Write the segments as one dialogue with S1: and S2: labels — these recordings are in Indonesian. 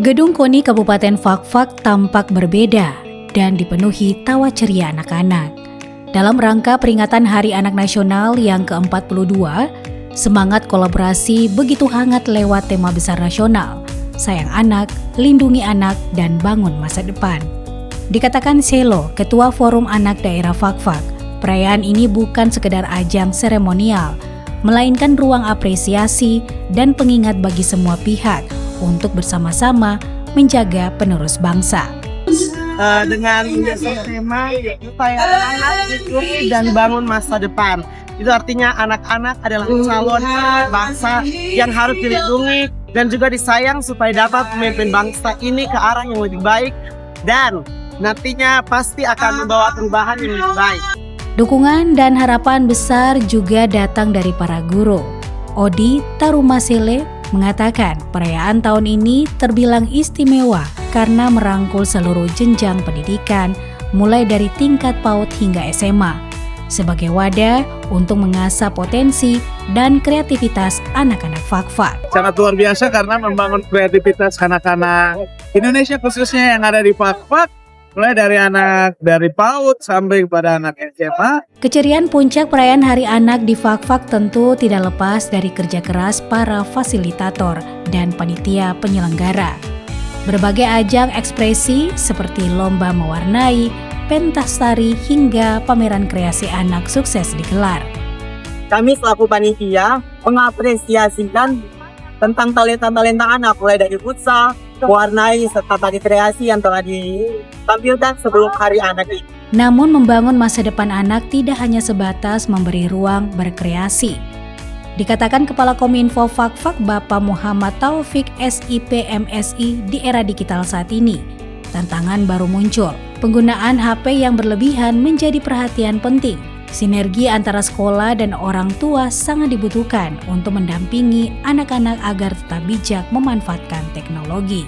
S1: Gedung KONI Kabupaten Fakfak tampak berbeda dan dipenuhi tawa ceria anak-anak. Dalam rangka peringatan Hari Anak Nasional yang ke-42, semangat kolaborasi begitu hangat lewat tema besar nasional, Sayang Anak, Lindungi Anak, dan Bangun Masa Depan. Dikatakan Selo, Ketua Forum Anak Daerah Fakfak, perayaan ini bukan sekedar ajang seremonial, melainkan ruang apresiasi dan pengingat bagi semua pihak untuk bersama-sama menjaga penerus bangsa.
S2: Dengan tema Sayang Anak, Lindungi dan Bangun Masa Depan. Itu artinya anak-anak adalah calon bangsa yang harus dilindungi dan juga disayang supaya dapat memimpin bangsa ini ke arah yang lebih baik dan nantinya pasti akan membawa perubahan yang lebih baik.
S1: Dukungan dan harapan besar juga datang dari para guru. Odi Tarumasele mengatakan perayaan tahun ini terbilang istimewa karena merangkul seluruh jenjang pendidikan mulai dari tingkat PAUD hingga SMA sebagai wadah untuk mengasah potensi dan kreativitas anak-anak Fakfak.
S3: Sangat luar biasa karena membangun kreativitas anak-anak Indonesia khususnya yang ada di Fakfak, mulai dari anak dari PAUD sampai kepada anak SMA.
S1: Keceriaan puncak perayaan Hari Anak di Fakfak tentu tidak lepas dari kerja keras para fasilitator dan panitia penyelenggara. Berbagai ajang ekspresi seperti lomba mewarnai, pentas tari hingga pameran kreasi anak sukses digelar.
S2: Kami selaku panitia mengapresiasikan tentang talenta-talenta anak mulai dari futsal, mewarnai serta tari kreasi yang telah ditampilkan sebelum Hari Anak ini.
S1: Namun membangun masa depan anak tidak hanya sebatas memberi ruang berkreasi. Dikatakan Kepala Kominfo Fakfak Bapak Muhammad Taufik SIP MSI, di era digital saat ini, tantangan baru muncul. Penggunaan HP yang berlebihan menjadi perhatian penting. Sinergi antara sekolah dan orang tua sangat dibutuhkan untuk mendampingi anak-anak agar tetap bijak memanfaatkan teknologi.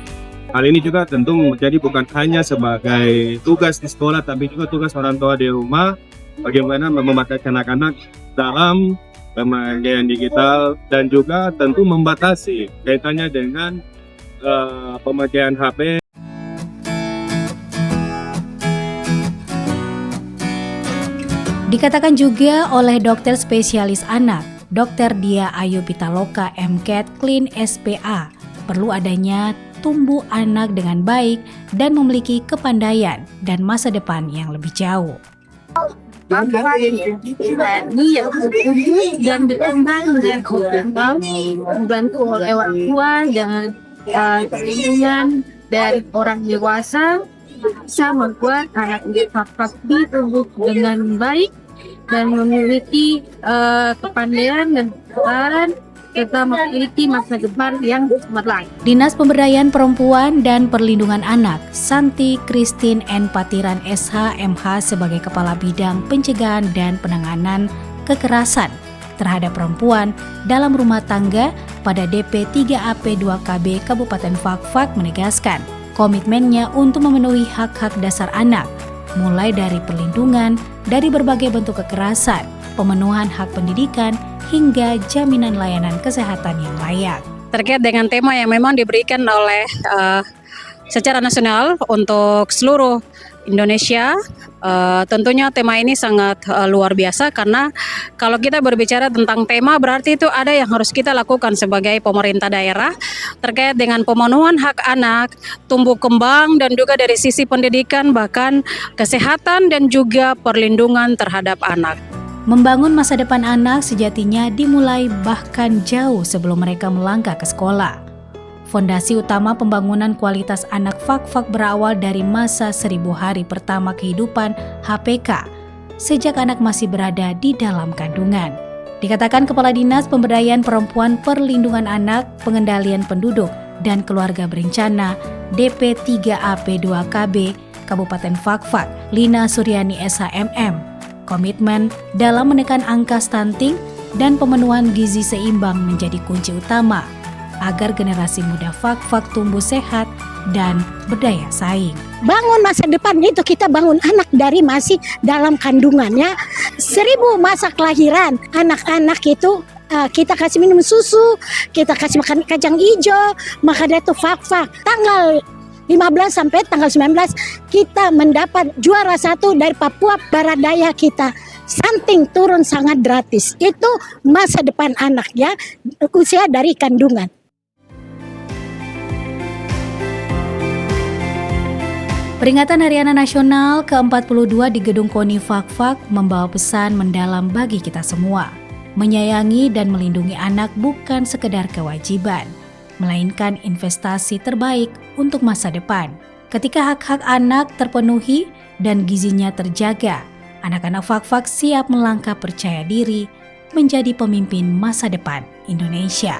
S4: Hal ini juga tentu menjadi bukan hanya sebagai tugas di sekolah, tapi juga tugas orang tua di rumah, bagaimana memanfaatkan anak-anak dalam pemakaian digital dan juga tentu membatasi kaitannya dengan pemakaian HP.
S1: Dikatakan juga oleh dokter spesialis anak, Dr. Dia Ayu Pitaloka MCAT Clean SPA, perlu adanya tumbuh anak dengan baik dan memiliki kepandaian dan masa depan yang lebih jauh.
S5: Dan berkembang dibantu oleh orang tua dengan perlindungan dari orang dewasa, bisa membuat anak Fakfak tumbuh dengan baik dan memiliki kepandaian dan keterampilan serta memiliki masa depan yang cemerlang.
S1: Dinas Pemberdayaan Perempuan dan Perlindungan Anak, Santi Christine N. Patiran SH MH sebagai Kepala Bidang Pencegahan dan Penanganan Kekerasan terhadap Perempuan dalam Rumah Tangga pada DP 3AP2KB Kabupaten Fakfak menegaskan komitmennya untuk memenuhi hak-hak dasar anak, mulai dari perlindungan dari berbagai bentuk kekerasan, pemenuhan hak pendidikan, hingga jaminan layanan kesehatan yang layak.
S6: Terkait dengan tema yang memang diberikan oleh secara nasional untuk seluruh Indonesia, tentunya tema ini sangat luar biasa karena kalau kita berbicara tentang tema berarti itu ada yang harus kita lakukan sebagai pemerintah daerah terkait dengan pemenuhan hak anak, tumbuh kembang dan juga dari sisi pendidikan bahkan kesehatan dan juga perlindungan terhadap anak.
S1: Membangun masa depan anak sejatinya dimulai bahkan jauh sebelum mereka melangkah ke sekolah. Fondasi utama pembangunan kualitas anak Fakfak berawal dari masa 1000 hari pertama kehidupan HPK, sejak anak masih berada di dalam kandungan. Dikatakan Kepala Dinas Pemberdayaan Perempuan Perlindungan Anak, Pengendalian Penduduk, dan Keluarga Berencana DP 3AP2KB Kabupaten Fakfak, Lina Suryani SHMM, komitmen dalam menekan angka stunting dan pemenuhan gizi seimbang menjadi kunci utama agar generasi muda Fakfak tumbuh sehat dan berdaya saing.
S7: Bangun masa depan itu kita bangun anak dari masih dalam kandungannya. 1000 masa kelahiran anak-anak itu kita kasih minum susu, kita kasih makan kacang hijau, maka dia tuh fak-fak. Tanggal 15 sampai tanggal 19 kita mendapat juara 1 dari Papua Barat Daya kita. Stunting turun sangat gratis. Itu masa depan anak ya, usia dari kandungan.
S1: Peringatan Hari Anak Nasional ke-42 di Gedung KONI Fak-Fak membawa pesan mendalam bagi kita semua. Menyayangi dan melindungi anak bukan sekedar kewajiban, melainkan investasi terbaik untuk masa depan. Ketika hak-hak anak terpenuhi dan gizinya terjaga, anak-anak Fak-Fak siap melangkah percaya diri menjadi pemimpin masa depan Indonesia.